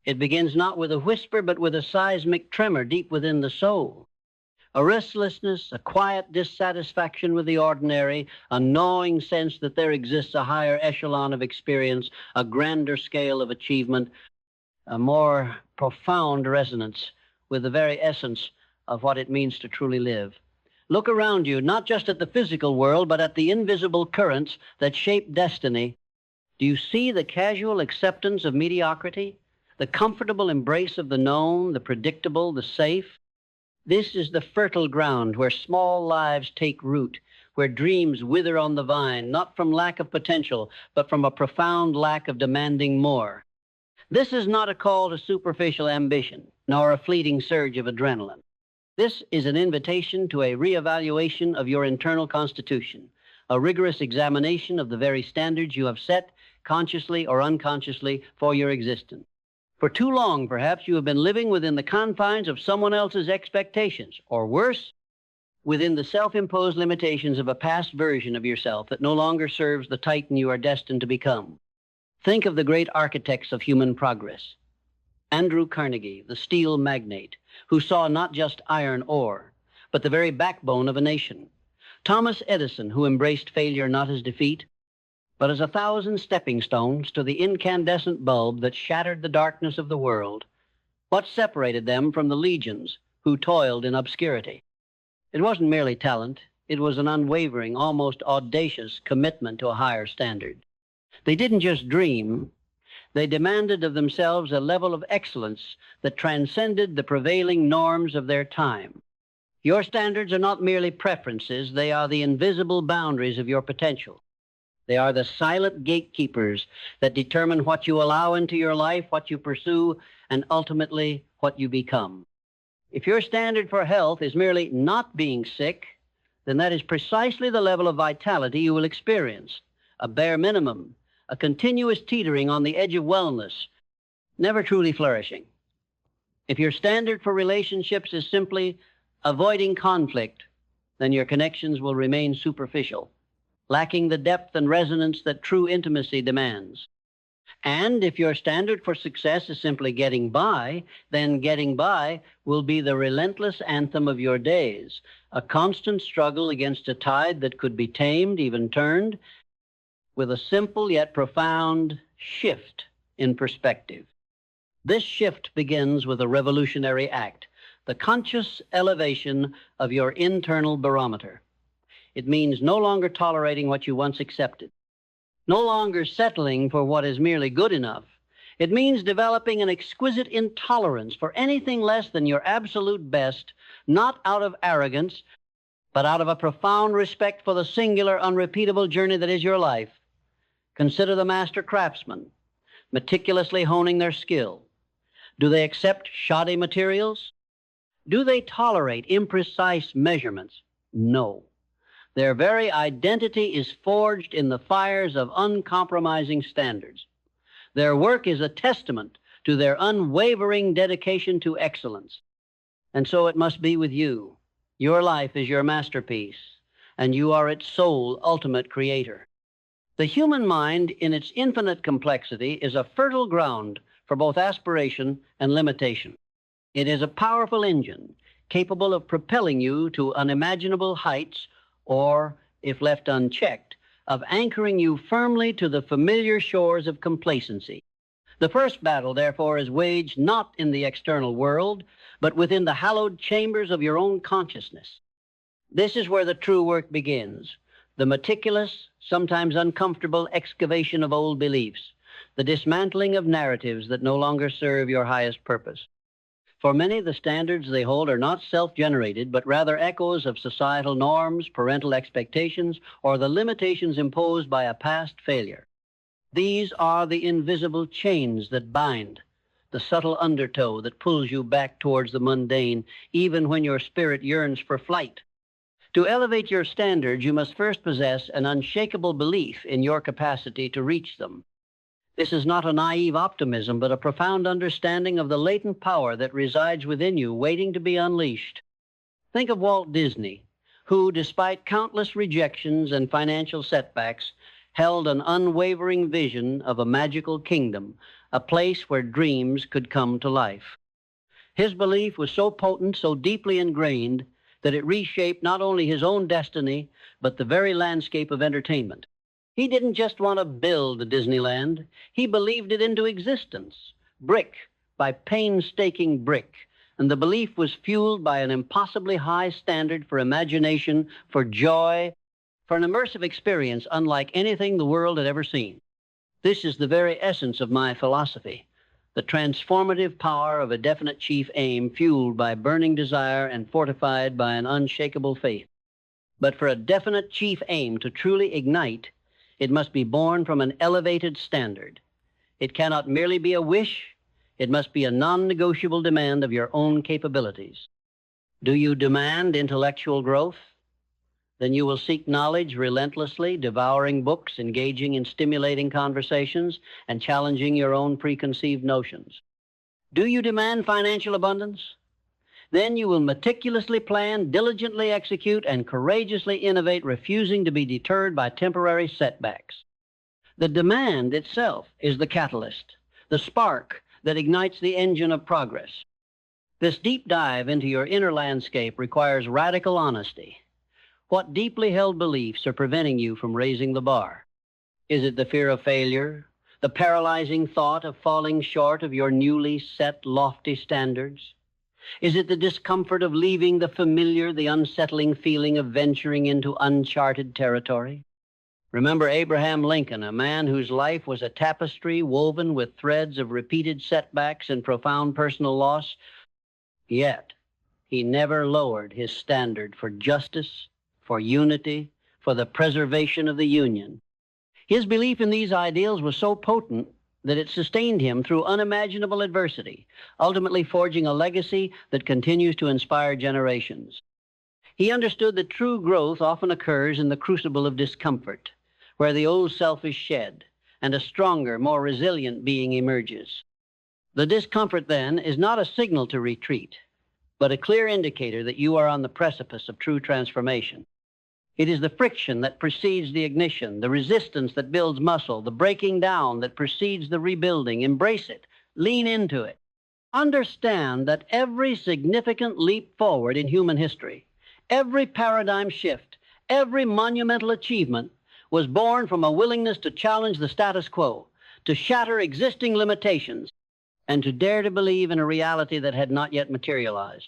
It begins not with a whisper, but with a seismic tremor deep within the soul. A restlessness, a quiet dissatisfaction with the ordinary, a gnawing sense that there exists a higher echelon of experience, a grander scale of achievement, a more profound resonance with the very essence of what it means to truly live. Look around you, not just at the physical world, but at the invisible currents that shape destiny. Do you see the casual acceptance of mediocrity, the comfortable embrace of the known, the predictable, the safe? This is the fertile ground where small lives take root, where dreams wither on the vine, not from lack of potential, but from a profound lack of demanding more. This is not a call to superficial ambition, nor a fleeting surge of adrenaline. This is an invitation to a reevaluation of your internal constitution, a rigorous examination of the very standards you have set, consciously or unconsciously, for your existence. For too long, perhaps, you have been living within the confines of someone else's expectations, or worse, within the self-imposed limitations of a past version of yourself that no longer serves the titan you are destined to become. Think of the great architects of human progress. Andrew Carnegie, the steel magnate, who saw not just iron ore, but the very backbone of a nation. Thomas Edison, who embraced failure not as defeat, but as 1,000 stepping stones to the incandescent bulb that shattered the darkness of the world. What separated them from the legions who toiled in obscurity? It wasn't merely talent. It was an unwavering, almost audacious commitment to a higher standard. They didn't just dream. They demanded of themselves a level of excellence that transcended the prevailing norms of their time. Your standards are not merely preferences. They are the invisible boundaries of your potential. They are the silent gatekeepers that determine what you allow into your life, what you pursue, and ultimately what you become. If your standard for health is merely not being sick, then that is precisely the level of vitality you will experience, a bare minimum, a continuous teetering on the edge of wellness, never truly flourishing. If your standard for relationships is simply avoiding conflict, then your connections will remain superficial, lacking the depth and resonance that true intimacy demands. And if your standard for success is simply getting by, then getting by will be the relentless anthem of your days, a constant struggle against a tide that could be tamed, even turned, with a simple yet profound shift in perspective. This shift begins with a revolutionary act, the conscious elevation of your internal barometer. It means no longer tolerating what you once accepted, no longer settling for what is merely good enough. It means developing an exquisite intolerance for anything less than your absolute best, not out of arrogance, but out of a profound respect for the singular, unrepeatable journey that is your life. Consider the master craftsmen, meticulously honing their skill. Do they accept shoddy materials? Do they tolerate imprecise measurements? No. Their very identity is forged in the fires of uncompromising standards. Their work is a testament to their unwavering dedication to excellence. And so it must be with you. Your life is your masterpiece, and you are its sole ultimate creator. The human mind, in its infinite complexity, is a fertile ground for both aspiration and limitation. It is a powerful engine capable of propelling you to unimaginable heights, or, if left unchecked, of anchoring you firmly to the familiar shores of complacency. The first battle, therefore, is waged not in the external world, but within the hallowed chambers of your own consciousness. This is where the true work begins, the meticulous, sometimes uncomfortable excavation of old beliefs, the dismantling of narratives that no longer serve your highest purpose. For many, the standards they hold are not self-generated, but rather echoes of societal norms, parental expectations, or the limitations imposed by a past failure. These are the invisible chains that bind, the subtle undertow that pulls you back towards the mundane, even when your spirit yearns for flight. To elevate your standards, you must first possess an unshakable belief in your capacity to reach them. This is not a naive optimism, but a profound understanding of the latent power that resides within you, waiting to be unleashed. Think of Walt Disney, who, despite countless rejections and financial setbacks, held an unwavering vision of a magical kingdom, a place where dreams could come to life. His belief was so potent, so deeply ingrained, that it reshaped not only his own destiny, but the very landscape of entertainment. He didn't just want to build a Disneyland, he believed it into existence, brick by painstaking brick, and the belief was fueled by an impossibly high standard for imagination, for joy, for an immersive experience unlike anything the world had ever seen. This is the very essence of my philosophy, the transformative power of a definite chief aim fueled by burning desire and fortified by an unshakable faith. But for a definite chief aim to truly ignite, it must be born from an elevated standard. It cannot merely be a wish, it must be a non-negotiable demand of your own capabilities. Do you demand intellectual growth? Then you will seek knowledge relentlessly, devouring books, engaging in stimulating conversations, and challenging your own preconceived notions. Do you demand financial abundance? Then you will meticulously plan, diligently execute, and courageously innovate, refusing to be deterred by temporary setbacks. The demand itself is the catalyst, the spark that ignites the engine of progress. This deep dive into your inner landscape requires radical honesty. What deeply held beliefs are preventing you from raising the bar? Is it the fear of failure, the paralyzing thought of falling short of your newly set lofty standards? Is it the discomfort of leaving the familiar, the unsettling feeling of venturing into uncharted territory? Remember Abraham Lincoln, a man whose life was a tapestry woven with threads of repeated setbacks and profound personal loss, yet he never lowered his standard for justice, for unity, for the preservation of the Union. His belief in these ideals was so potent that it sustained him through unimaginable adversity, ultimately forging a legacy that continues to inspire generations. He understood that true growth often occurs in the crucible of discomfort, where the old self is shed and a stronger, more resilient being emerges. The discomfort, then, is not a signal to retreat, but a clear indicator that you are on the precipice of true transformation. It is the friction that precedes the ignition, the resistance that builds muscle, the breaking down that precedes the rebuilding. Embrace it. Lean into it. Understand that every significant leap forward in human history, every paradigm shift, every monumental achievement was born from a willingness to challenge the status quo, to shatter existing limitations, and to dare to believe in a reality that had not yet materialized.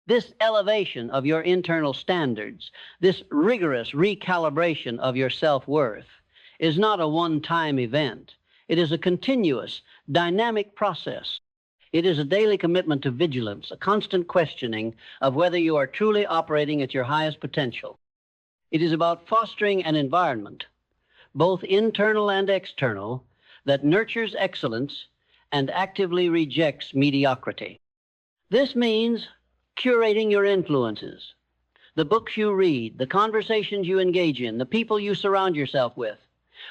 This elevation of your internal standards, this rigorous recalibration of your self-worth, is not a one-time event. It is a continuous, dynamic process. It is a daily commitment to vigilance, a constant questioning of whether you are truly operating at your highest potential. It is about fostering an environment, both internal and external, that nurtures excellence and actively rejects mediocrity. This means curating your influences, the books you read, the conversations you engage in, the people you surround yourself with.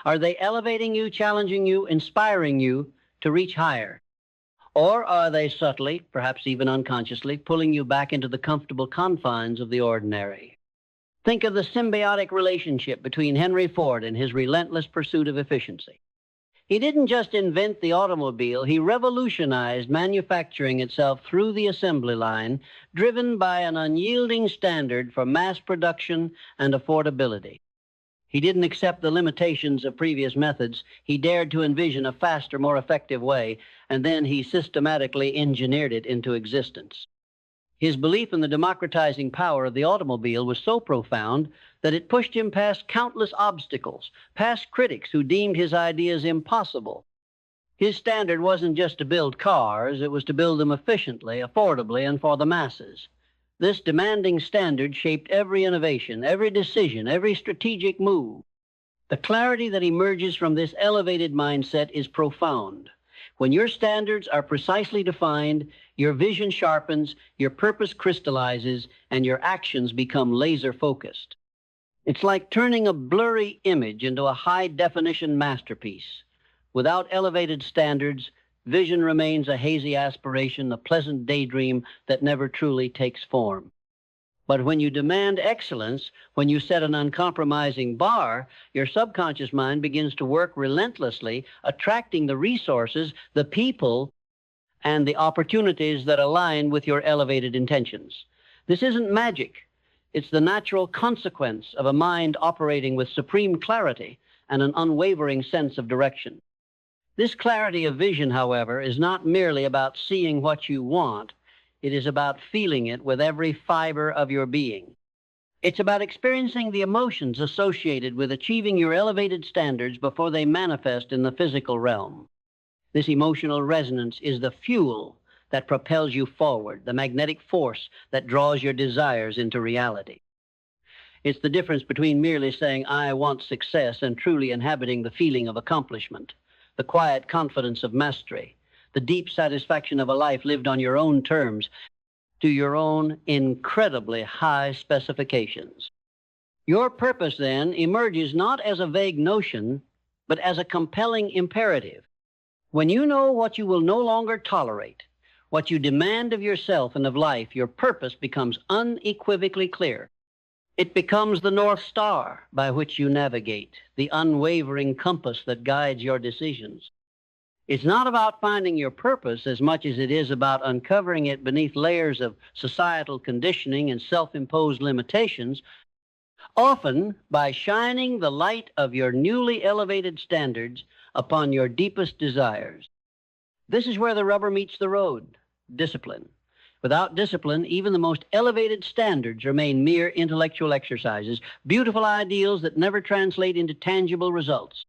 Are they elevating you, challenging you, inspiring you to reach higher? Or are they subtly, perhaps even unconsciously, pulling you back into the comfortable confines of the ordinary? Think of the symbiotic relationship between Henry Ford and his relentless pursuit of efficiency. He didn't just invent the automobile, he revolutionized manufacturing itself through the assembly line, driven by an unyielding standard for mass production and affordability. He didn't accept the limitations of previous methods. He dared to envision a faster, more effective way, and then he systematically engineered it into existence. His belief in the democratizing power of the automobile was so profound that it pushed him past countless obstacles, past critics who deemed his ideas impossible. His standard wasn't just to build cars, it was to build them efficiently, affordably, and for the masses. This demanding standard shaped every innovation, every decision, every strategic move. The clarity that emerges from this elevated mindset is profound. When your standards are precisely defined, your vision sharpens, your purpose crystallizes, and your actions become laser-focused. It's like turning a blurry image into a high-definition masterpiece. Without elevated standards, vision remains a hazy aspiration, a pleasant daydream that never truly takes form. But when you demand excellence, when you set an uncompromising bar, your subconscious mind begins to work relentlessly, attracting the resources, the people, and the opportunities that align with your elevated intentions. This isn't magic. It's the natural consequence of a mind operating with supreme clarity and an unwavering sense of direction. This clarity of vision, however, is not merely about seeing what you want. It is about feeling it with every fiber of your being. It's about experiencing the emotions associated with achieving your elevated standards before they manifest in the physical realm. This emotional resonance is the fuel that propels you forward, the magnetic force that draws your desires into reality. It's the difference between merely saying, "I want success," and truly inhabiting the feeling of accomplishment, the quiet confidence of mastery, the deep satisfaction of a life lived on your own terms, to your own incredibly high specifications. Your purpose, then, emerges not as a vague notion, but as a compelling imperative. When you know what you will no longer tolerate, what you demand of yourself and of life, your purpose becomes unequivocally clear. It becomes the North Star by which you navigate, the unwavering compass that guides your decisions. It's not about finding your purpose as much as it is about uncovering it beneath layers of societal conditioning and self-imposed limitations, often by shining the light of your newly elevated standards upon your deepest desires. This is where the rubber meets the road: discipline. Without discipline, even the most elevated standards remain mere intellectual exercises, beautiful ideals that never translate into tangible results.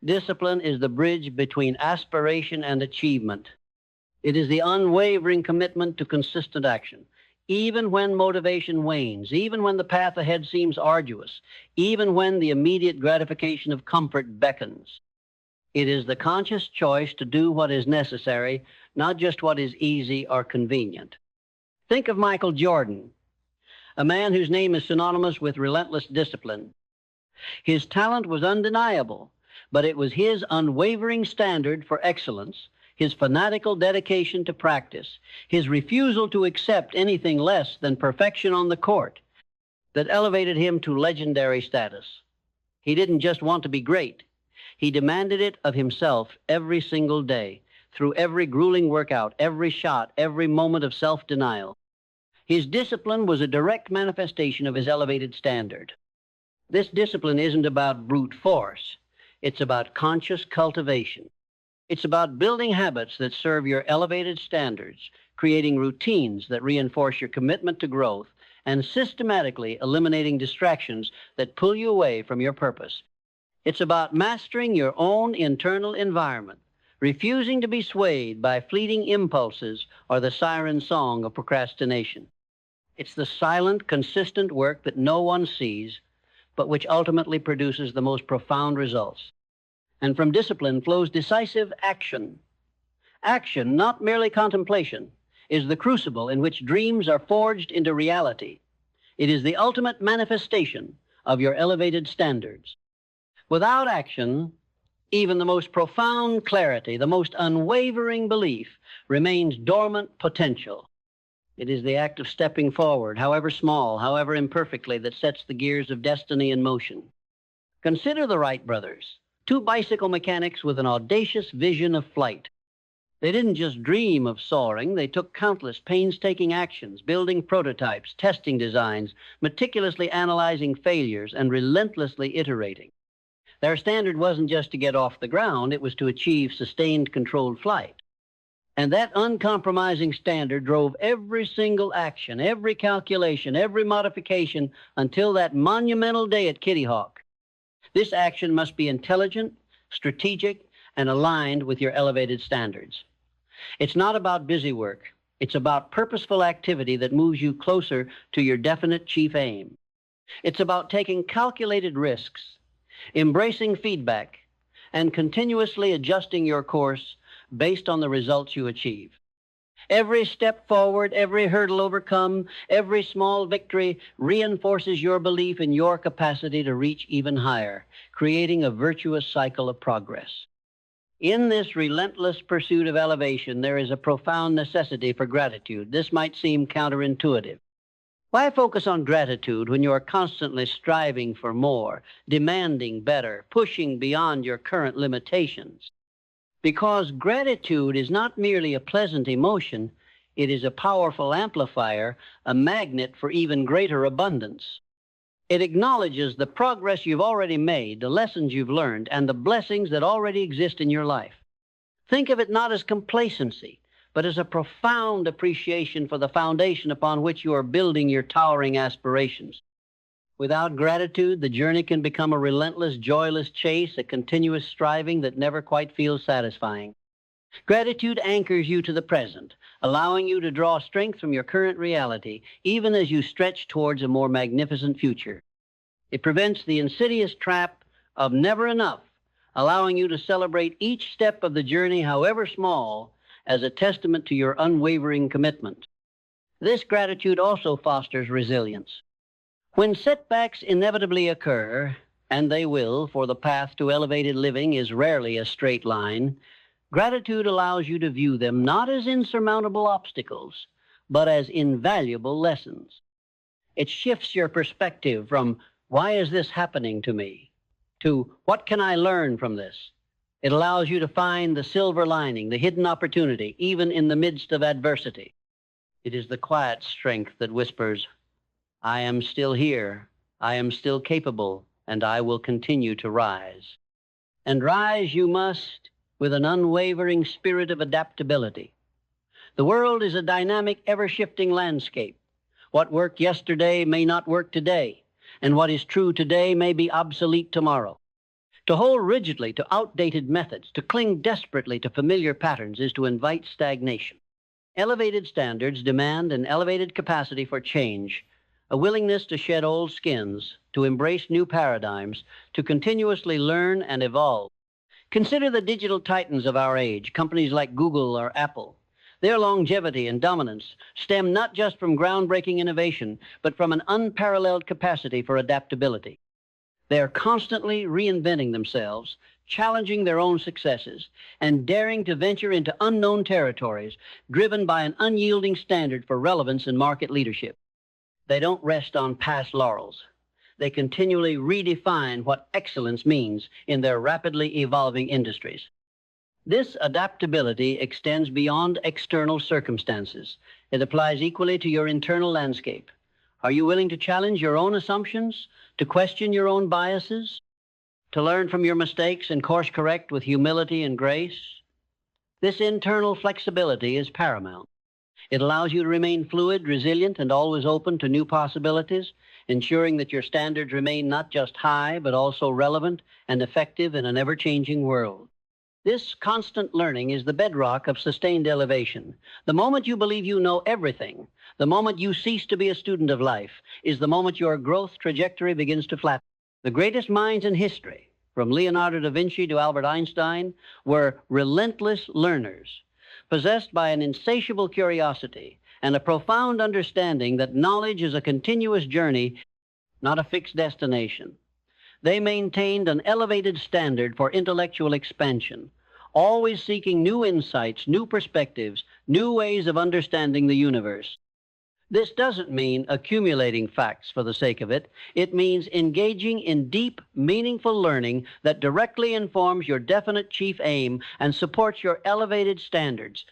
Discipline is the bridge between aspiration and achievement. It is the unwavering commitment to consistent action, even when motivation wanes, even when the path ahead seems arduous, even when the immediate gratification of comfort beckons. It is the conscious choice to do what is necessary, not just what is easy or convenient. Think of Michael Jordan, a man whose name is synonymous with relentless discipline. His talent was undeniable, but it was his unwavering standard for excellence, his fanatical dedication to practice, his refusal to accept anything less than perfection on the court, that elevated him to legendary status. He didn't just want to be great. He demanded it of himself every single day, through every grueling workout, every shot, every moment of self-denial. His discipline was a direct manifestation of his elevated standard. This discipline isn't about brute force. It's about conscious cultivation. It's about building habits that serve your elevated standards, creating routines that reinforce your commitment to growth, and systematically eliminating distractions that pull you away from your purpose. It's about mastering your own internal environment, refusing to be swayed by fleeting impulses or the siren song of procrastination. It's the silent, consistent work that no one sees, but which ultimately produces the most profound results. And from discipline flows decisive action. Action, not merely contemplation, is the crucible in which dreams are forged into reality. It is the ultimate manifestation of your elevated standards. Without action, even the most profound clarity, the most unwavering belief, remains dormant potential. It is the act of stepping forward, however small, however imperfectly, that sets the gears of destiny in motion. Consider the Wright brothers, two bicycle mechanics with an audacious vision of flight. They didn't just dream of soaring, they took countless painstaking actions, building prototypes, testing designs, meticulously analyzing failures, and relentlessly iterating. Their standard wasn't just to get off the ground, it was to achieve sustained controlled flight. And that uncompromising standard drove every single action, every calculation, every modification until that monumental day at Kitty Hawk. This action must be intelligent, strategic, and aligned with your elevated standards. It's not about busy work. It's about purposeful activity that moves you closer to your definite chief aim. It's about taking calculated risks, embracing feedback, and continuously adjusting your course based on the results you achieve. Every step forward, every hurdle overcome, every small victory reinforces your belief in your capacity to reach even higher, creating a virtuous cycle of progress. In this relentless pursuit of elevation, there is a profound necessity for gratitude. This might seem counterintuitive. Why focus on gratitude when you are constantly striving for more, demanding better, pushing beyond your current limitations? Because gratitude is not merely a pleasant emotion, it is a powerful amplifier, a magnet for even greater abundance. It acknowledges the progress you've already made, the lessons you've learned, and the blessings that already exist in your life. Think of it not as complacency, but as a profound appreciation for the foundation upon which you are building your towering aspirations. Without gratitude, the journey can become a relentless, joyless chase, a continuous striving that never quite feels satisfying. Gratitude anchors you to the present, allowing you to draw strength from your current reality, even as you stretch towards a more magnificent future. It prevents the insidious trap of never enough, allowing you to celebrate each step of the journey, however small, as a testament to your unwavering commitment. This gratitude also fosters resilience. When setbacks inevitably occur, and they will, for the path to elevated living is rarely a straight line, gratitude allows you to view them not as insurmountable obstacles, but as invaluable lessons. It shifts your perspective from, why is this happening to me, to, what can I learn from this? It allows you to find the silver lining, the hidden opportunity, even in the midst of adversity. It is the quiet strength that whispers, I am still here, I am still capable, and I will continue to rise. And rise you must with an unwavering spirit of adaptability. The world is a dynamic, ever-shifting landscape. What worked yesterday may not work today, and what is true today may be obsolete tomorrow. To hold rigidly to outdated methods, to cling desperately to familiar patterns, is to invite stagnation. Elevated standards demand an elevated capacity for change, a willingness to shed old skins, to embrace new paradigms, to continuously learn and evolve. Consider the digital titans of our age, companies like Google or Apple. Their longevity and dominance stem not just from groundbreaking innovation, but from an unparalleled capacity for adaptability. They are constantly reinventing themselves, challenging their own successes, and daring to venture into unknown territories, driven by an unyielding standard for relevance and market leadership. They don't rest on past laurels. They continually redefine what excellence means in their rapidly evolving industries. This adaptability extends beyond external circumstances. It applies equally to your internal landscape. Are you willing to challenge your own assumptions, to question your own biases, to learn from your mistakes and course correct with humility and grace? This internal flexibility is paramount. It allows you to remain fluid, resilient, and always open to new possibilities, ensuring that your standards remain not just high, but also relevant and effective in an ever-changing world. This constant learning is the bedrock of sustained elevation. The moment you believe you know everything, the moment you cease to be a student of life, is the moment your growth trajectory begins to flatten. The greatest minds in history, from Leonardo da Vinci to Albert Einstein, were relentless learners, possessed by an insatiable curiosity and a profound understanding that knowledge is a continuous journey, not a fixed destination. They maintained an elevated standard for intellectual expansion, always seeking new insights, new perspectives, new ways of understanding the universe. This doesn't mean accumulating facts for the sake of it. It means engaging in deep, meaningful learning that directly informs your definite chief aim and supports your elevated standards.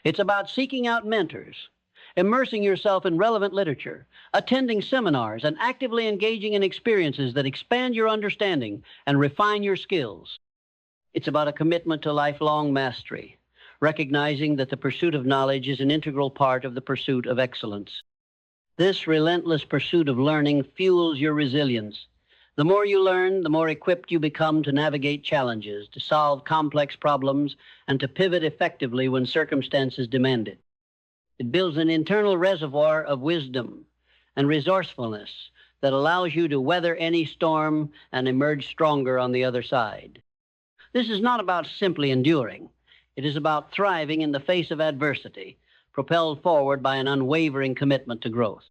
It's about seeking out mentors, immersing yourself in relevant literature, attending seminars, and actively engaging in experiences that expand your understanding and refine your skills. It's about a commitment to lifelong mastery, recognizing that the pursuit of knowledge is an integral part of the pursuit of excellence. This relentless pursuit of learning fuels your resilience. The more you learn, the more equipped you become to navigate challenges, to solve complex problems, and to pivot effectively when circumstances demand it. It builds an internal reservoir of wisdom and resourcefulness that allows you to weather any storm and emerge stronger on the other side. This is not about simply enduring. It is about thriving in the face of adversity, propelled forward by an unwavering commitment to growth.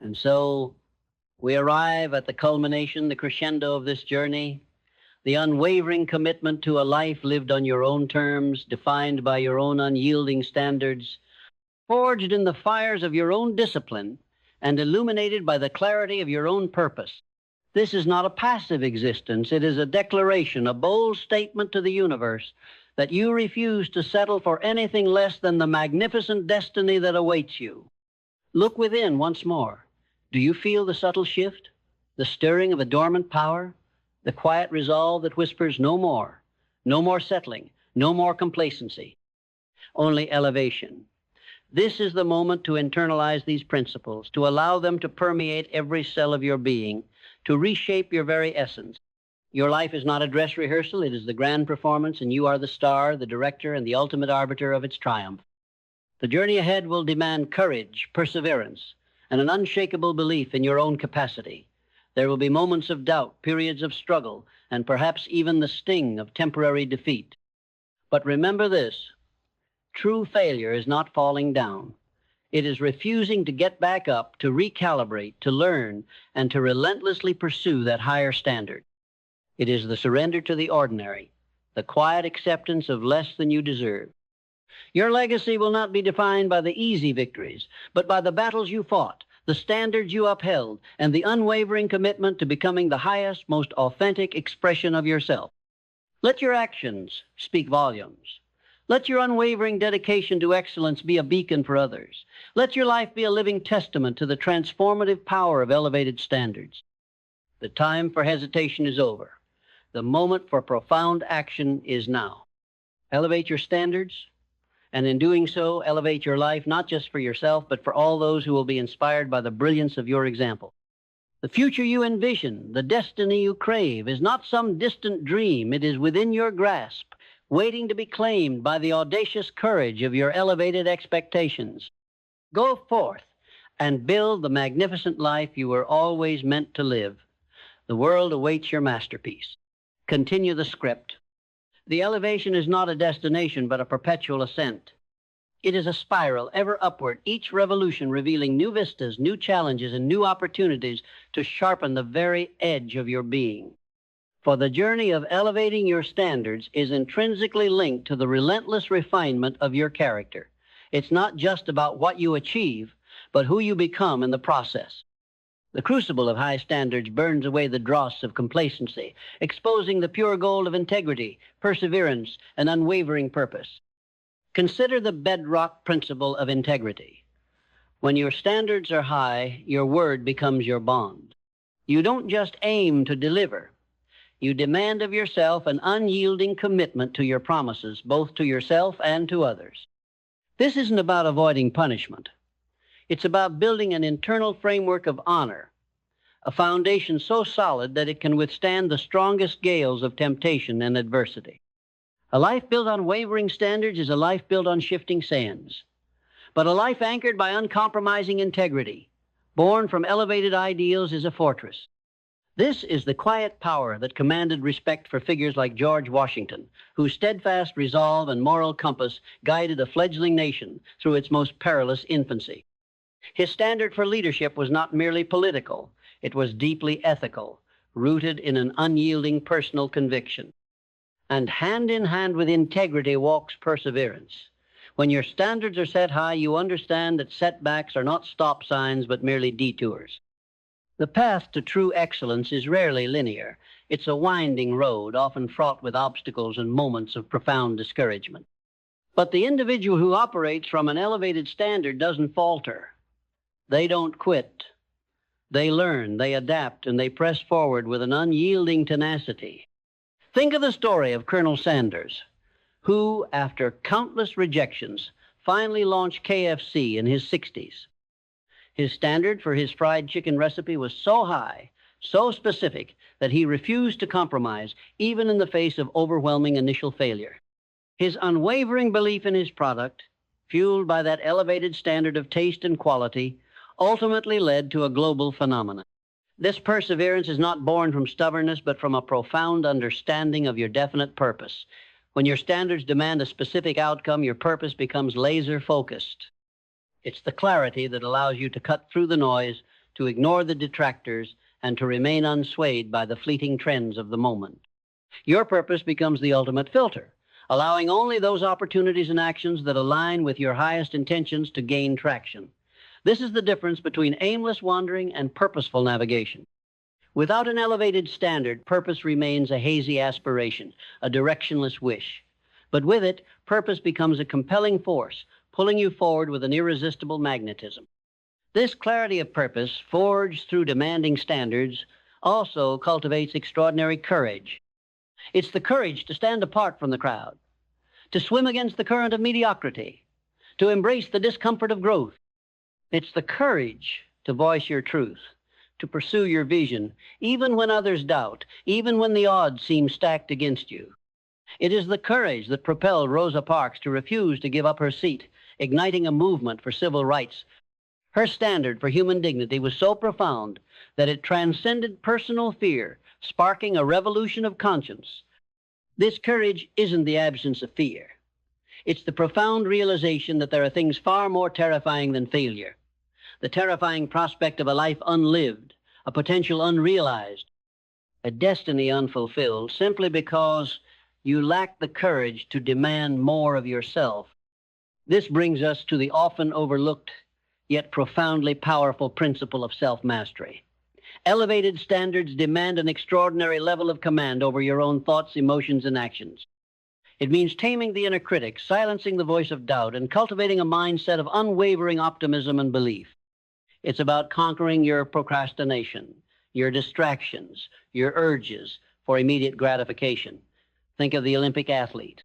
And so we arrive at the culmination, the crescendo of this journey, the unwavering commitment to a life lived on your own terms, defined by your own unyielding standards, forged in the fires of your own discipline, and illuminated by the clarity of your own purpose. This is not a passive existence. It is a declaration, a bold statement to the universe that you refuse to settle for anything less than the magnificent destiny that awaits you. Look within once more. Do you feel the subtle shift, the stirring of a dormant power, the quiet resolve that whispers no more settling, no more complacency, only elevation? This is the moment to internalize these principles, to allow them to permeate every cell of your being, to reshape your very essence. Your life is not a dress rehearsal, it is the grand performance, and you are the star, the director, and the ultimate arbiter of its triumph. The journey ahead will demand courage, perseverance, and an unshakable belief in your own capacity. There will be moments of doubt, periods of struggle, and perhaps even the sting of temporary defeat. But remember this: true failure is not falling down. It is refusing to get back up, to recalibrate, to learn, and to relentlessly pursue that higher standard. It is the surrender to the ordinary, the quiet acceptance of less than you deserve. Your legacy will not be defined by the easy victories, but by the battles you fought, the standards you upheld, and the unwavering commitment to becoming the highest, most authentic expression of yourself. Let your actions speak volumes. Let your unwavering dedication to excellence be a beacon for others. Let your life be a living testament to the transformative power of elevated standards. The time for hesitation is over. The moment for profound action is now. Elevate your standards, and in doing so, elevate your life, not just for yourself, but for all those who will be inspired by the brilliance of your example. The future you envision, the destiny you crave, is not some distant dream. It is within your grasp, waiting to be claimed by the audacious courage of your elevated expectations. Go forth and build the magnificent life you were always meant to live. The world awaits your masterpiece. Continue the script. The elevation is not a destination, but a perpetual ascent. It is a spiral, ever upward, each revolution revealing new vistas, new challenges, and new opportunities to sharpen the very edge of your being. For the journey of elevating your standards is intrinsically linked to the relentless refinement of your character. It's not just about what you achieve, but who you become in the process. The crucible of high standards burns away the dross of complacency, exposing the pure gold of integrity, perseverance, and unwavering purpose. Consider the bedrock principle of integrity. When your standards are high, your word becomes your bond. You don't just aim to deliver. You demand of yourself an unyielding commitment to your promises, both to yourself and to others. This isn't about avoiding punishment. It's about building an internal framework of honor, a foundation so solid that it can withstand the strongest gales of temptation and adversity. A life built on wavering standards is a life built on shifting sands. But a life anchored by uncompromising integrity, born from elevated ideals, is a fortress. This is the quiet power that commanded respect for figures like George Washington, whose steadfast resolve and moral compass guided a fledgling nation through its most perilous infancy. His standard for leadership was not merely political, it was deeply ethical, rooted in an unyielding personal conviction. And hand in hand with integrity walks perseverance. When your standards are set high, you understand that setbacks are not stop signs, but merely detours. The path to true excellence is rarely linear. It's a winding road, often fraught with obstacles and moments of profound discouragement. But the individual who operates from an elevated standard doesn't falter. They don't quit. They learn, they adapt, and they press forward with an unyielding tenacity. Think of the story of Colonel Sanders, who, after countless rejections, finally launched KFC in his 60s. His standard for his fried chicken recipe was so high, so specific, that he refused to compromise, even in the face of overwhelming initial failure. His unwavering belief in his product, fueled by that elevated standard of taste and quality, ultimately led to a global phenomenon. This perseverance is not born from stubbornness, but from a profound understanding of your definite purpose. When your standards demand a specific outcome, your purpose becomes laser-focused. It's the clarity that allows you to cut through the noise, to ignore the detractors, and to remain unswayed by the fleeting trends of the moment. Your purpose becomes the ultimate filter, allowing only those opportunities and actions that align with your highest intentions to gain traction. This is the difference between aimless wandering and purposeful navigation. Without an elevated standard, purpose remains a hazy aspiration, a directionless wish. But with it, purpose becomes a compelling force, pulling you forward with an irresistible magnetism. This clarity of purpose, forged through demanding standards, also cultivates extraordinary courage. It's the courage to stand apart from the crowd, to swim against the current of mediocrity, to embrace the discomfort of growth. It's the courage to voice your truth, to pursue your vision, even when others doubt, even when the odds seem stacked against you. It is the courage that propelled Rosa Parks to refuse to give up her seat, igniting a movement for civil rights. Her standard for human dignity was so profound that it transcended personal fear, sparking a revolution of conscience. This courage isn't the absence of fear. It's the profound realization that there are things far more terrifying than failure. The terrifying prospect of a life unlived, a potential unrealized, a destiny unfulfilled, simply because you lack the courage to demand more of yourself. This brings us to the often overlooked, yet profoundly powerful principle of self-mastery. Elevated standards demand an extraordinary level of command over your own thoughts, emotions, and actions. It means taming the inner critic, silencing the voice of doubt, and cultivating a mindset of unwavering optimism and belief. It's about conquering your procrastination, your distractions, your urges for immediate gratification. Think of the Olympic athlete.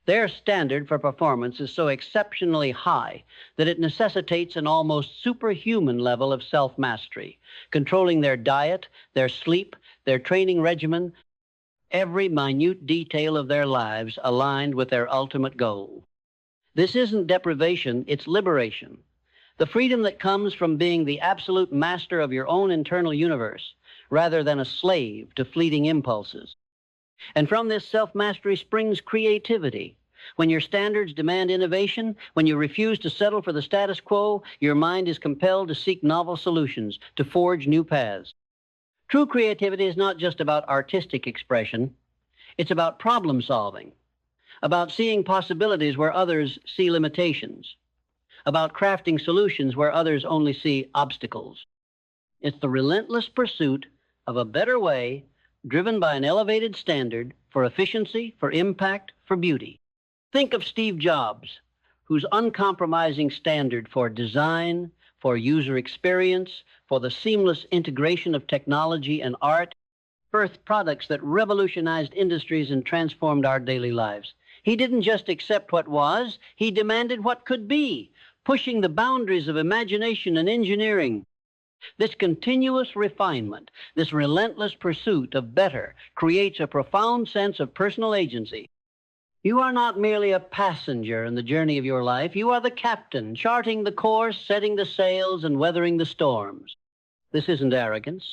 Their standard for performance is so exceptionally high that it necessitates an almost superhuman level of self-mastery, controlling their diet, their sleep, their training regimen, every minute detail of their lives aligned with their ultimate goal. This isn't deprivation, it's liberation. The freedom that comes from being the absolute master of your own internal universe, rather than a slave to fleeting impulses. And from this self-mastery springs creativity. When your standards demand innovation, when you refuse to settle for the status quo, your mind is compelled to seek novel solutions, to forge new paths. True creativity is not just about artistic expression. It's about problem solving, about seeing possibilities where others see limitations, about crafting solutions where others only see obstacles. It's the relentless pursuit of a better way, driven by an elevated standard for efficiency, for impact, for beauty. Think of Steve Jobs, whose uncompromising standard for design, for user experience, for the seamless integration of technology and art, birthed products that revolutionized industries and transformed our daily lives. He didn't just accept what was, he demanded what could be, pushing the boundaries of imagination and engineering. This continuous refinement, this relentless pursuit of better, creates a profound sense of personal agency. You are not merely a passenger in the journey of your life. You are the captain, charting the course, setting the sails, and weathering the storms. This isn't arrogance.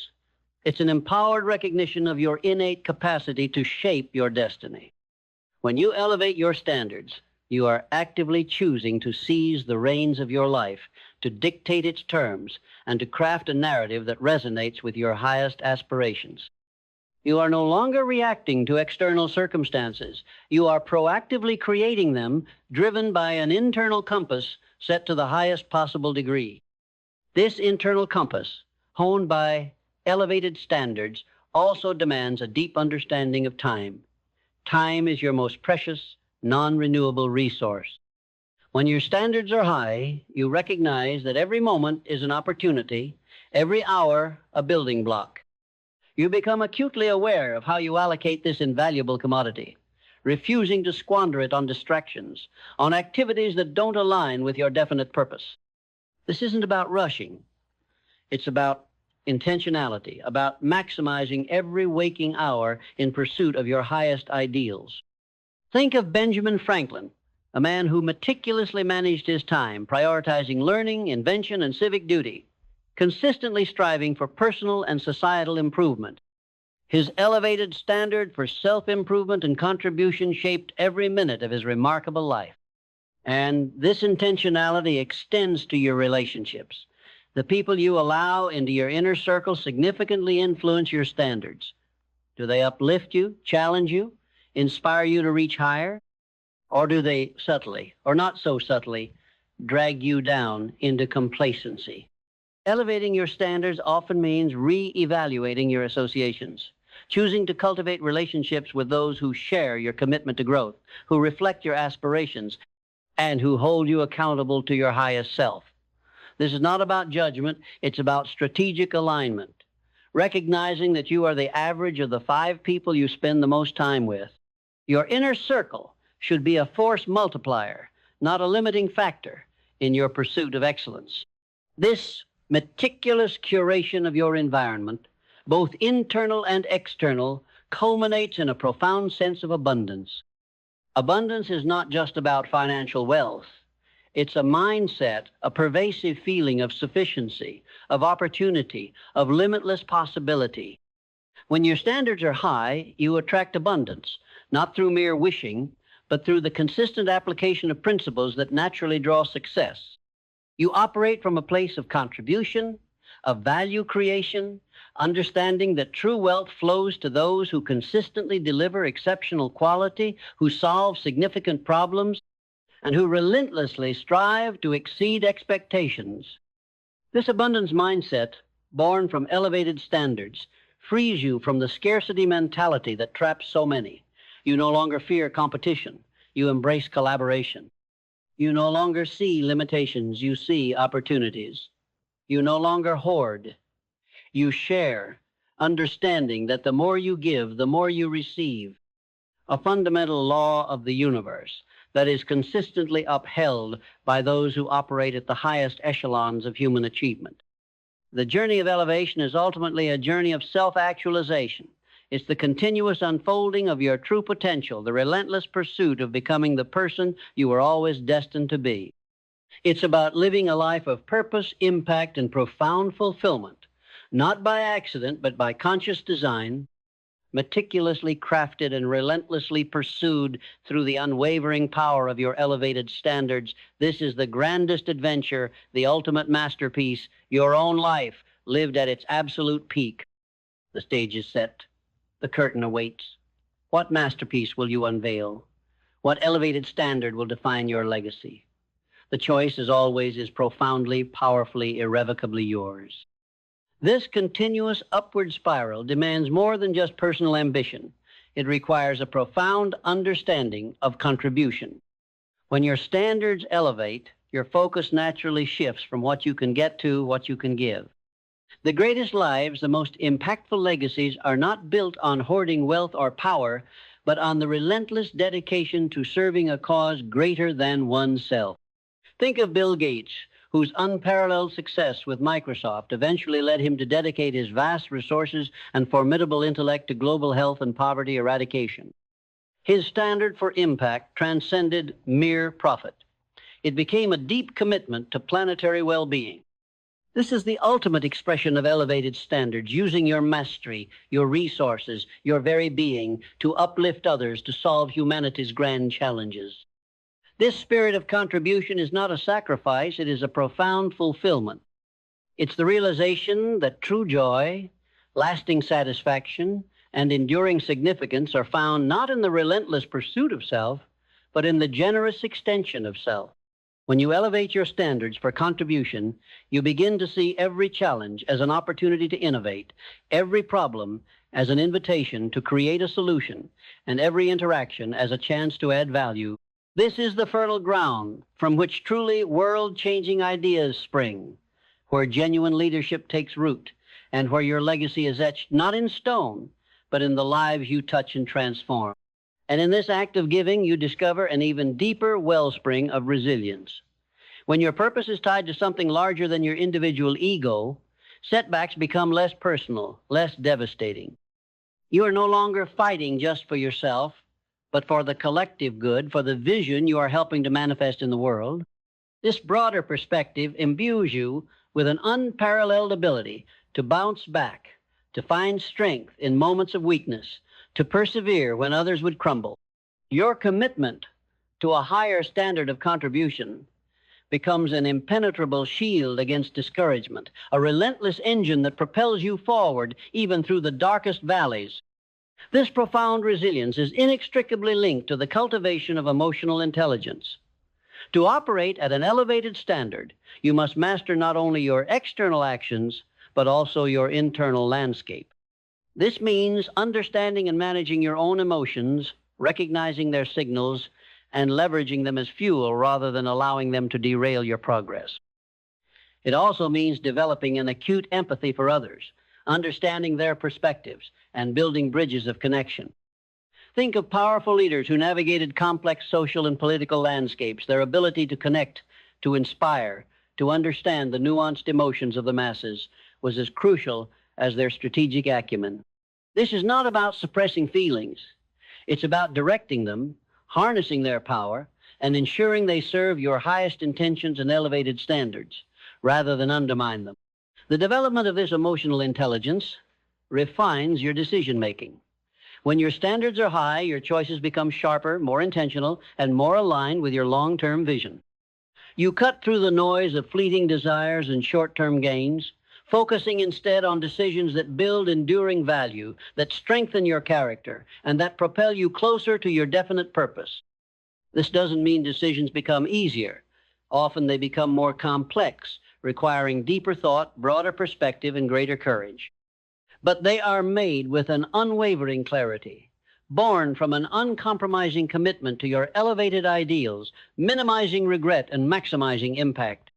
It's an empowered recognition of your innate capacity to shape your destiny. When you elevate your standards, you are actively choosing to seize the reins of your life, to dictate its terms, and to craft a narrative that resonates with your highest aspirations. You are no longer reacting to external circumstances. You are proactively creating them, driven by an internal compass set to the highest possible degree. This internal compass, honed by elevated standards, also demands a deep understanding of time. Time is your most precious, non-renewable resource. When your standards are high, you recognize that every moment is an opportunity, every hour a building block. You become acutely aware of how you allocate this invaluable commodity, refusing to squander it on distractions, on activities that don't align with your definite purpose. This isn't about rushing. It's about intentionality, about maximizing every waking hour in pursuit of your highest ideals. Think of Benjamin Franklin, a man who meticulously managed his time, prioritizing learning, invention, and civic duty, consistently striving for personal and societal improvement. His elevated standard for self-improvement and contribution shaped every minute of his remarkable life. And this intentionality extends to your relationships. The people you allow into your inner circle significantly influence your standards. Do they uplift you, challenge you, inspire you to reach higher? Or do they subtly, or not so subtly, drag you down into complacency. Elevating your standards often means re-evaluating your associations, choosing to cultivate relationships with those who share your commitment to growth, who reflect your aspirations, and who hold you accountable to your highest self. This is not about judgment, it's about strategic alignment, recognizing that you are the average of the 5 people you spend the most time with. Your inner circle should be a force multiplier, not a limiting factor in your pursuit of excellence. This meticulous curation of your environment, both internal and external, culminates in a profound sense of abundance. Abundance is not just about financial wealth. It's a mindset, a pervasive feeling of sufficiency, of opportunity, of limitless possibility. When your standards are high, you attract abundance, not through mere wishing, but through the consistent application of principles that naturally draw success. You operate from a place of contribution, of value creation, understanding that true wealth flows to those who consistently deliver exceptional quality, who solve significant problems, and who relentlessly strive to exceed expectations. This abundance mindset, born from elevated standards, frees you from the scarcity mentality that traps so many. You no longer fear competition. You embrace collaboration. You no longer see limitations. You see opportunities. You no longer hoard. You share, understanding that the more you give, the more you receive. A fundamental law of the universe that is consistently upheld by those who operate at the highest echelons of human achievement. The journey of elevation is ultimately a journey of self-actualization. It's the continuous unfolding of your true potential, the relentless pursuit of becoming the person you were always destined to be. It's about living a life of purpose, impact, and profound fulfillment, not by accident, but by conscious design, meticulously crafted and relentlessly pursued through the unwavering power of your elevated standards. This is the grandest adventure, the ultimate masterpiece, your own life lived at its absolute peak. The stage is set. The curtain awaits. What masterpiece will you unveil? What elevated standard will define your legacy? The choice, as always, is profoundly, powerfully, irrevocably yours. This continuous upward spiral demands more than just personal ambition. It requires a profound understanding of contribution. When your standards elevate, your focus naturally shifts from what you can get to what you can give. The greatest lives, the most impactful legacies are not built on hoarding wealth or power, but on the relentless dedication to serving a cause greater than oneself. Think of Bill Gates, whose unparalleled success with Microsoft eventually led him to dedicate his vast resources and formidable intellect to global health and poverty eradication. His standard for impact transcended mere profit. It became a deep commitment to planetary well-being. This is the ultimate expression of elevated standards, using your mastery, your resources, your very being to uplift others, to solve humanity's grand challenges. This spirit of contribution is not a sacrifice, it is a profound fulfillment. It's the realization that true joy, lasting satisfaction, and enduring significance are found not in the relentless pursuit of self, but in the generous extension of self. When you elevate your standards for contribution, you begin to see every challenge as an opportunity to innovate, every problem as an invitation to create a solution, and every interaction as a chance to add value. This is the fertile ground from which truly world-changing ideas spring, where genuine leadership takes root, and where your legacy is etched not in stone, but in the lives you touch and transform. And in this act of giving, you discover an even deeper wellspring of resilience. When your purpose is tied to something larger than your individual ego, setbacks become less personal, less devastating. You are no longer fighting just for yourself, but for the collective good, for the vision you are helping to manifest in the world. This broader perspective imbues you with an unparalleled ability to bounce back, to find strength in moments of weakness, to persevere when others would crumble. Your commitment to a higher standard of contribution becomes an impenetrable shield against discouragement, a relentless engine that propels you forward even through the darkest valleys. This profound resilience is inextricably linked to the cultivation of emotional intelligence. To operate at an elevated standard, you must master not only your external actions, but also your internal landscape. This means understanding and managing your own emotions, recognizing their signals, and leveraging them as fuel rather than allowing them to derail your progress. It also means developing an acute empathy for others, understanding their perspectives, and building bridges of connection. Think of powerful leaders who navigated complex social and political landscapes. Their ability to connect, to inspire, to understand the nuanced emotions of the masses was as crucial as their strategic acumen. This is not about suppressing feelings. It's about directing them, harnessing their power, and ensuring they serve your highest intentions and elevated standards, rather than undermine them. The development of this emotional intelligence refines your decision-making. When your standards are high, your choices become sharper, more intentional, and more aligned with your long-term vision. You cut through the noise of fleeting desires and short-term gains, focusing instead on decisions that build enduring value, that strengthen your character, and that propel you closer to your definite purpose. This doesn't mean decisions become easier. Often they become more complex, requiring deeper thought, broader perspective, and greater courage. But they are made with an unwavering clarity, born from an uncompromising commitment to your elevated ideals, minimizing regret and maximizing impact.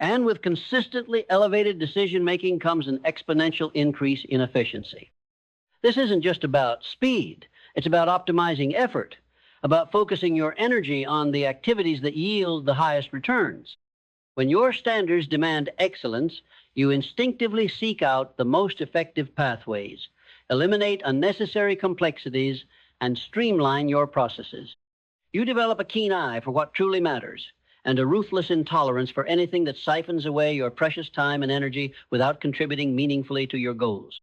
And with consistently elevated decision-making comes an exponential increase in efficiency. This isn't just about speed. It's about optimizing effort, about focusing your energy on the activities that yield the highest returns. When your standards demand excellence, you instinctively seek out the most effective pathways, eliminate unnecessary complexities, and streamline your processes. You develop a keen eye for what truly matters and a ruthless intolerance for anything that siphons away your precious time and energy without contributing meaningfully to your goals.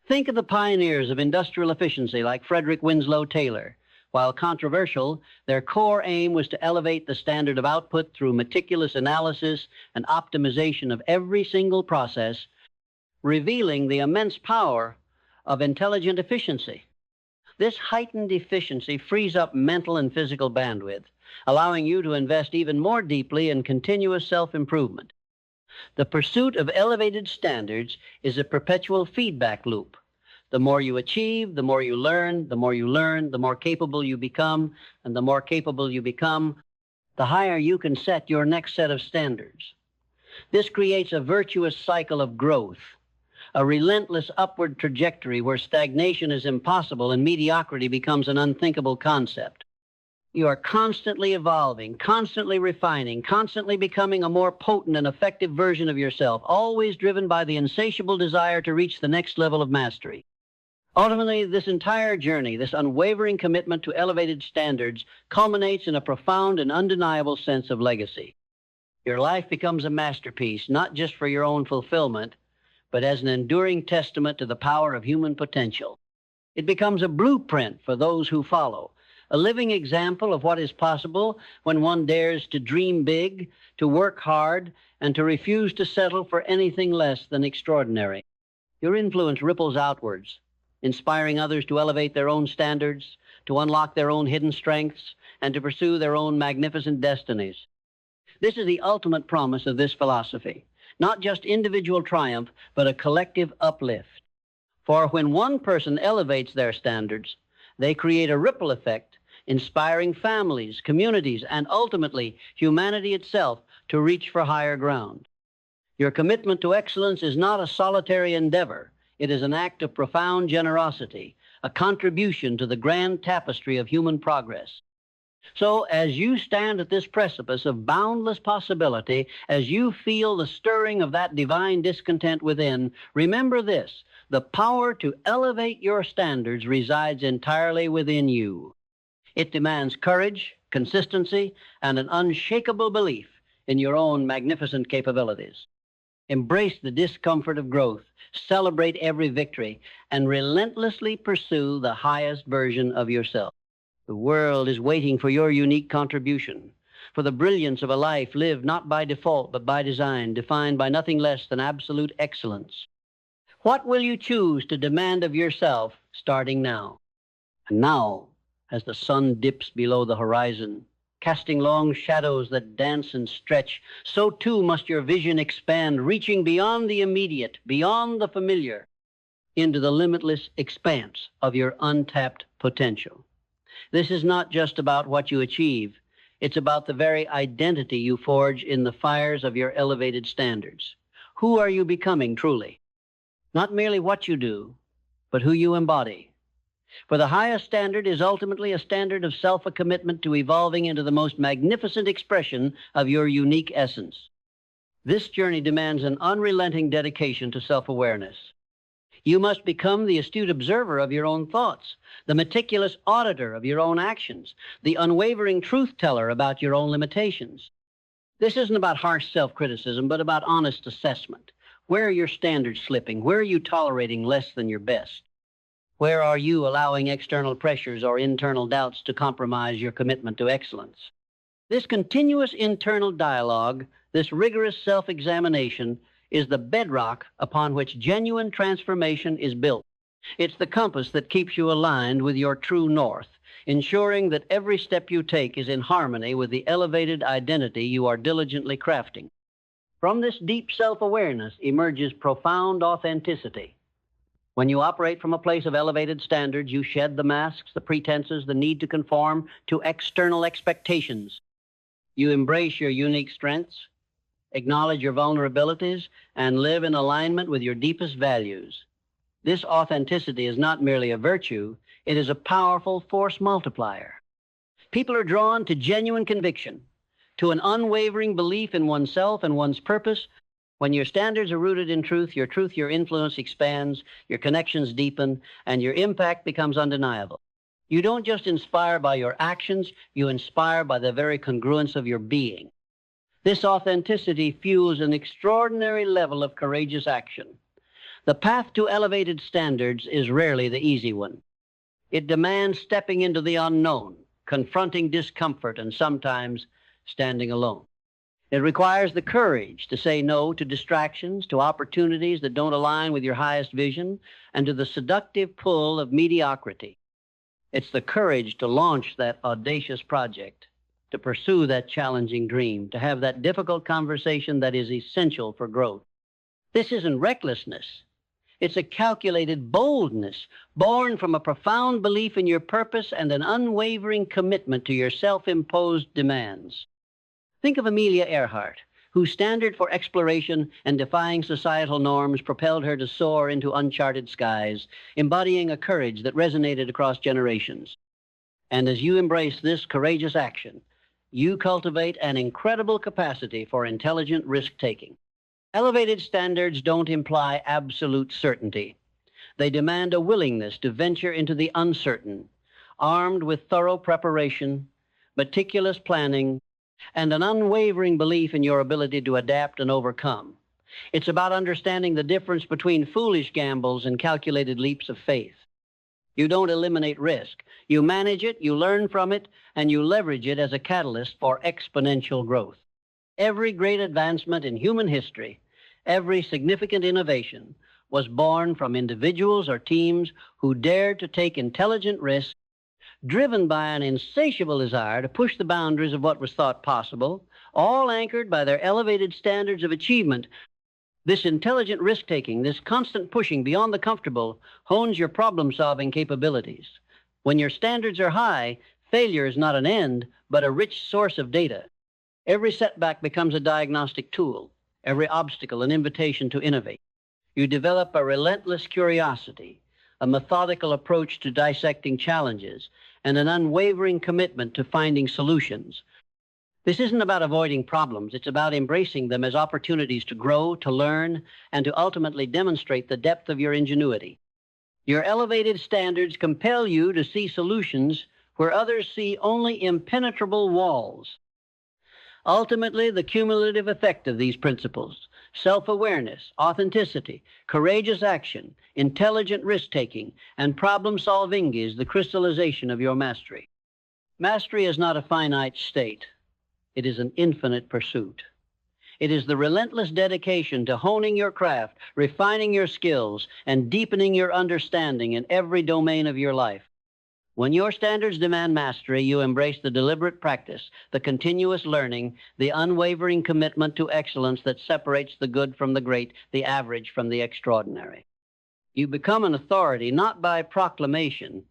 Think of the pioneers of industrial efficiency like Frederick Winslow Taylor. While controversial, their core aim was to elevate the standard of output through meticulous analysis and optimization of every single process, revealing the immense power of intelligent efficiency. This heightened efficiency frees up mental and physical bandwidth, allowing you to invest even more deeply in continuous self-improvement. The pursuit of elevated standards is a perpetual feedback loop. The more you achieve, the more you learn, the more you learn, the more capable you become, and the more capable you become, the higher you can set your next set of standards. This creates a virtuous cycle of growth, a relentless upward trajectory where stagnation is impossible and mediocrity becomes an unthinkable concept. You are constantly evolving, constantly refining, constantly becoming a more potent and effective version of yourself, always driven by the insatiable desire to reach the next level of mastery. Ultimately, this entire journey, this unwavering commitment to elevated standards, culminates in a profound and undeniable sense of legacy. Your life becomes a masterpiece, not just for your own fulfillment, but as an enduring testament to the power of human potential. It becomes a blueprint for those who follow, a living example of what is possible when one dares to dream big, to work hard, and to refuse to settle for anything less than extraordinary. Your influence ripples outwards, inspiring others to elevate their own standards, to unlock their own hidden strengths, and to pursue their own magnificent destinies. This is the ultimate promise of this philosophy, not just individual triumph, but a collective uplift. For when one person elevates their standards, they create a ripple effect, inspiring families, communities, and ultimately humanity itself to reach for higher ground. Your commitment to excellence is not a solitary endeavor. It is an act of profound generosity, a contribution to the grand tapestry of human progress. So, as you stand at this precipice of boundless possibility, as you feel the stirring of that divine discontent within, remember this: the power to elevate your standards resides entirely within you. It demands courage, consistency, and an unshakable belief in your own magnificent capabilities. Embrace the discomfort of growth, celebrate every victory, and relentlessly pursue the highest version of yourself. The world is waiting for your unique contribution, for the brilliance of a life lived not by default but by design, defined by nothing less than absolute excellence. What will you choose to demand of yourself starting now? And now, as the sun dips below the horizon, casting long shadows that dance and stretch, so too must your vision expand, reaching beyond the immediate, beyond the familiar, into the limitless expanse of your untapped potential. This is not just about what you achieve. It's about the very identity you forge in the fires of your elevated standards. Who are you becoming truly? Not merely what you do, but who you embody. For the highest standard is ultimately a standard of self-commitment to evolving into the most magnificent expression of your unique essence. This journey demands an unrelenting dedication to self-awareness. You must become the astute observer of your own thoughts, the meticulous auditor of your own actions, the unwavering truth teller about your own limitations. This isn't about harsh self-criticism, but about honest assessment. Where are your standards slipping? Where are you tolerating less than your best? Where are you allowing external pressures or internal doubts to compromise your commitment to excellence? This continuous internal dialogue, this rigorous self-examination, is the bedrock upon which genuine transformation is built. It's the compass that keeps you aligned with your true north, ensuring that every step you take is in harmony with the elevated identity you are diligently crafting. From this deep self-awareness emerges profound authenticity. When you operate from a place of elevated standards, you shed the masks, the pretenses, the need to conform to external expectations. You embrace your unique strengths, acknowledge your vulnerabilities, and live in alignment with your deepest values. This authenticity is not merely a virtue, it is a powerful force multiplier. People are drawn to genuine conviction, to an unwavering belief in oneself and one's purpose. When your standards are rooted in truth, your influence expands, your connections deepen, and your impact becomes undeniable. You don't just inspire by your actions, you inspire by the very congruence of your being. This authenticity fuels an extraordinary level of courageous action. The path to elevated standards is rarely the easy one. It demands stepping into the unknown, confronting discomfort, and sometimes standing alone. It requires the courage to say no to distractions, to opportunities that don't align with your highest vision, and to the seductive pull of mediocrity. It's the courage to launch that audacious project, to pursue that challenging dream, to have that difficult conversation that is essential for growth. This isn't recklessness. It's a calculated boldness born from a profound belief in your purpose and an unwavering commitment to your self-imposed demands. Think of Amelia Earhart, whose standard for exploration and defying societal norms propelled her to soar into uncharted skies, embodying a courage that resonated across generations. And as you embrace this courageous action, you cultivate an incredible capacity for intelligent risk-taking. Elevated standards don't imply absolute certainty. They demand a willingness to venture into the uncertain, armed with thorough preparation, meticulous planning, and an unwavering belief in your ability to adapt and overcome. It's about understanding the difference between foolish gambles and calculated leaps of faith. You don't eliminate risk. You manage it, you learn from it, and you leverage it as a catalyst for exponential growth. Every great advancement in human history, every significant innovation was born from individuals or teams who dared to take intelligent risks, driven by an insatiable desire to push the boundaries of what was thought possible, all anchored by their elevated standards of achievement. This intelligent risk-taking, this constant pushing beyond the comfortable, hones your problem-solving capabilities. When your standards are high, failure is not an end, but a rich source of data. Every setback becomes a diagnostic tool, every obstacle an invitation to innovate. You develop a relentless curiosity, a methodical approach to dissecting challenges, and an unwavering commitment to finding solutions. This isn't about avoiding problems. It's about embracing them as opportunities to grow, to learn, and to ultimately demonstrate the depth of your ingenuity. Your elevated standards compel you to see solutions where others see only impenetrable walls. Ultimately, the cumulative effect of these principles, self-awareness, authenticity, courageous action, intelligent risk-taking, and problem-solving, is the crystallization of your mastery. Mastery is not a finite state. It is an infinite pursuit. It is the relentless dedication to honing your craft, refining your skills, and deepening your understanding in every domain of your life. When your standards demand mastery, you embrace the deliberate practice, the continuous learning, the unwavering commitment to excellence that separates the good from the great, the average from the extraordinary. You become an authority not by proclamation,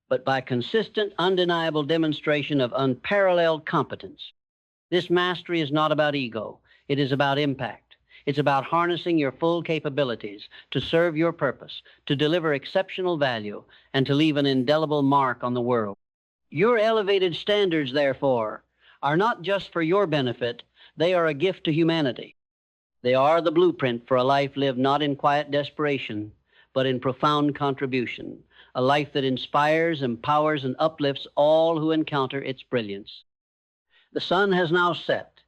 but by consistent, undeniable demonstration of unparalleled competence. This mastery is not about ego. It is about impact. It's about harnessing your full capabilities to serve your purpose, to deliver exceptional value, and to leave an indelible mark on the world. Your elevated standards, therefore, are not just for your benefit, they are a gift to humanity. They are the blueprint for a life lived not in quiet desperation, but in profound contribution, a life that inspires, empowers, and uplifts all who encounter its brilliance. The sun has now set,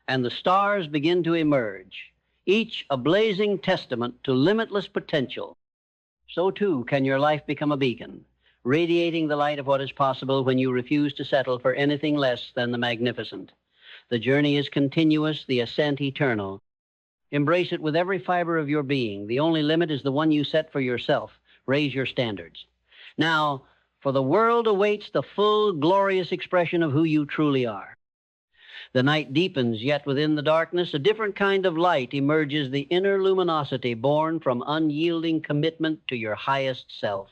and the stars begin to emerge, each a blazing testament to limitless potential. So too can your life become a beacon, radiating the light of what is possible when you refuse to settle for anything less than the magnificent. The journey is continuous, the ascent eternal. Embrace it with every fiber of your being. The only limit is the one you set for yourself. Raise your standards. Now, for the world awaits the full, glorious expression of who you truly are. The night deepens, yet within the darkness, a different kind of light emerges, the inner luminosity born from unyielding commitment to your highest self.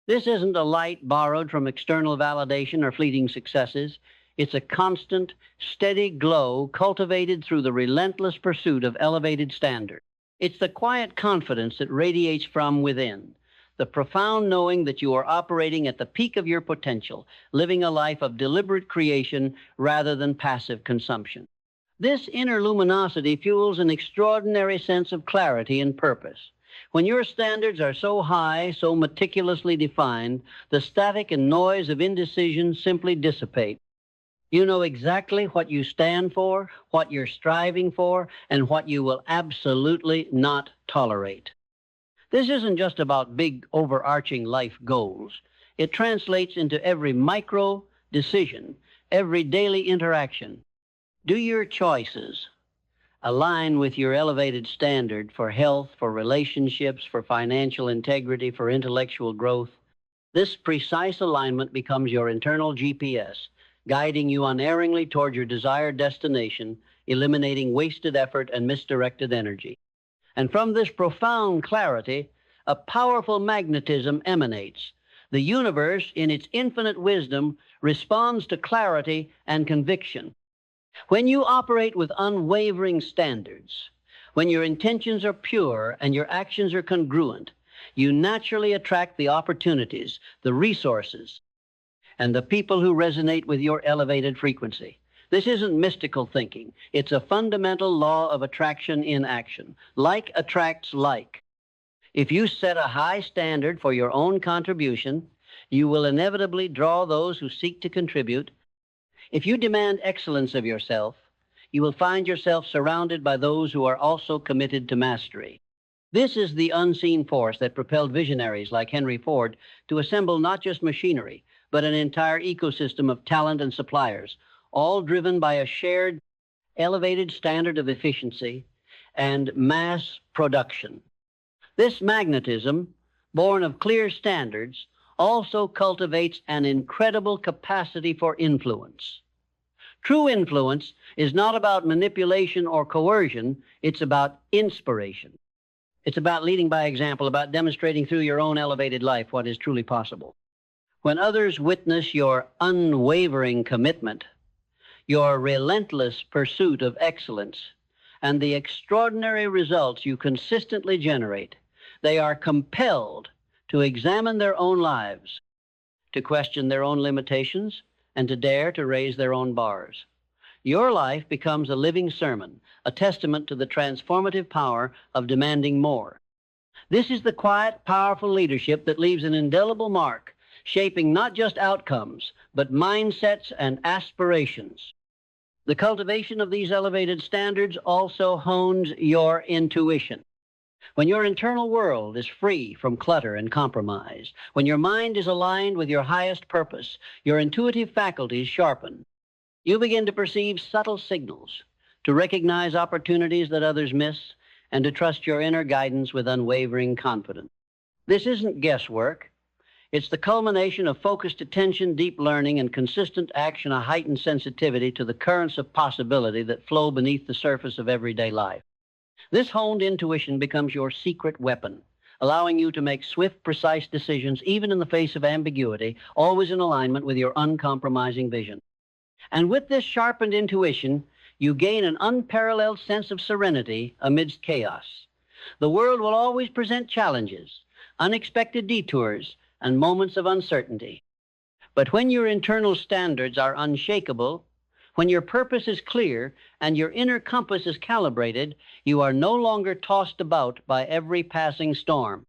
This isn't a light borrowed from external validation or fleeting successes. It's a constant, steady glow cultivated through the relentless pursuit of elevated standards. It's the quiet confidence that radiates from within, the profound knowing that you are operating at the peak of your potential, living a life of deliberate creation rather than passive consumption. This inner luminosity fuels an extraordinary sense of clarity and purpose. When your standards are so high, so meticulously defined, the static and noise of indecision simply dissipate. You know exactly what you stand for, what you're striving for, and what you will absolutely not tolerate. This isn't just about big, overarching life goals. It translates into every micro decision, every daily interaction. Do your choices align with your elevated standard for health, for relationships, for financial integrity, for intellectual growth? This precise alignment becomes your internal GPS, guiding you unerringly toward your desired destination, eliminating wasted effort and misdirected energy. And from this profound clarity, a powerful magnetism emanates. The universe, in its infinite wisdom, responds to clarity and conviction. When you operate with unwavering standards, when your intentions are pure and your actions are congruent, you naturally attract the opportunities, the resources, and the people who resonate with your elevated frequency. This isn't mystical thinking. It's a fundamental law of attraction in action. Like attracts like. If you set a high standard for your own contribution, you will inevitably draw those who seek to contribute. If you demand excellence of yourself, you will find yourself surrounded by those who are also committed to mastery. This is the unseen force that propelled visionaries like Henry Ford to assemble not just machinery, but an entire ecosystem of talent and suppliers, all driven by a shared, elevated standard of efficiency and mass production. This magnetism, born of clear standards, also cultivates an incredible capacity for influence. True influence is not about manipulation or coercion, it's about inspiration. It's about leading by example, about demonstrating through your own elevated life what is truly possible. When others witness your unwavering commitment, your relentless pursuit of excellence, and the extraordinary results you consistently generate, they are compelled to examine their own lives, to question their own limitations, and to dare to raise their own bars. Your life becomes a living sermon, a testament to the transformative power of demanding more. This is the quiet, powerful leadership that leaves an indelible mark, shaping not just outcomes, but mindsets and aspirations. The cultivation of these elevated standards also hones your intuition. When your internal world is free from clutter and compromise, when your mind is aligned with your highest purpose, your intuitive faculties sharpen. You begin to perceive subtle signals, to recognize opportunities that others miss, and to trust your inner guidance with unwavering confidence. This isn't guesswork. It's the culmination of focused attention, deep learning, and consistent action, a heightened sensitivity to the currents of possibility that flow beneath the surface of everyday life. This honed intuition becomes your secret weapon, allowing you to make swift, precise decisions even in the face of ambiguity, always in alignment with your uncompromising vision. And with this sharpened intuition, you gain an unparalleled sense of serenity amidst chaos. The world will always present challenges, unexpected detours, and moments of uncertainty. But when your internal standards are unshakable, when your purpose is clear and your inner compass is calibrated, you are no longer tossed about by every passing storm.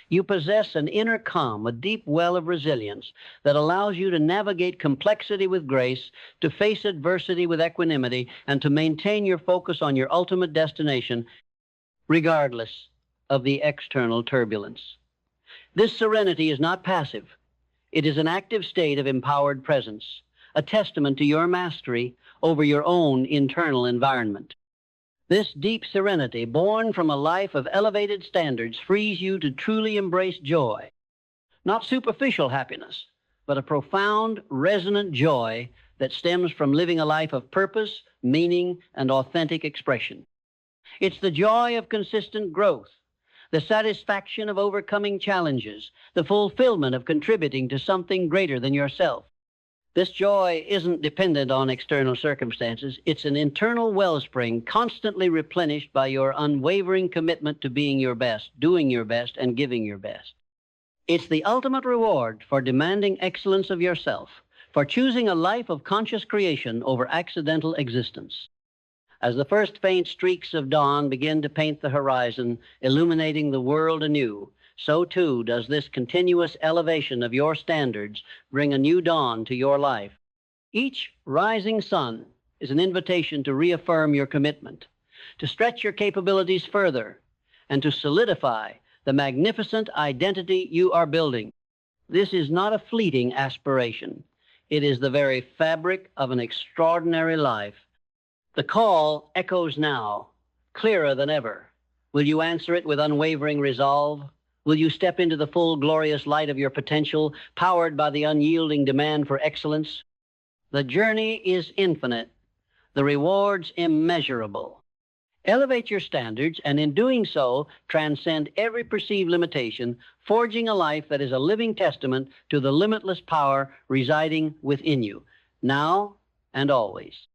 You possess an inner calm, a deep well of resilience that allows you to navigate complexity with grace, to face adversity with equanimity, and to maintain your focus on your ultimate destination, regardless of the external turbulence. This serenity is not passive. It is an active state of empowered presence, a testament to your mastery over your own internal environment. This deep serenity, born from a life of elevated standards, frees you to truly embrace joy. Not superficial happiness, but a profound, resonant joy that stems from living a life of purpose, meaning, and authentic expression. It's the joy of consistent growth, the satisfaction of overcoming challenges, the fulfillment of contributing to something greater than yourself. This joy isn't dependent on external circumstances. It's an internal wellspring constantly replenished by your unwavering commitment to being your best, doing your best, and giving your best. It's the ultimate reward for demanding excellence of yourself, for choosing a life of conscious creation over accidental existence. As the first faint streaks of dawn begin to paint the horizon, illuminating the world anew, so too does this continuous elevation of your standards bring a new dawn to your life. Each rising sun is an invitation to reaffirm your commitment, to stretch your capabilities further, and to solidify the magnificent identity you are building. This is not a fleeting aspiration. It is the very fabric of an extraordinary life. The call echoes now, clearer than ever. Will you answer it with unwavering resolve? Will you step into the full, glorious light of your potential, powered by the unyielding demand for excellence? The journey is infinite, the rewards immeasurable. Elevate your standards, and in doing so, transcend every perceived limitation, forging a life that is a living testament to the limitless power residing within you, now and always.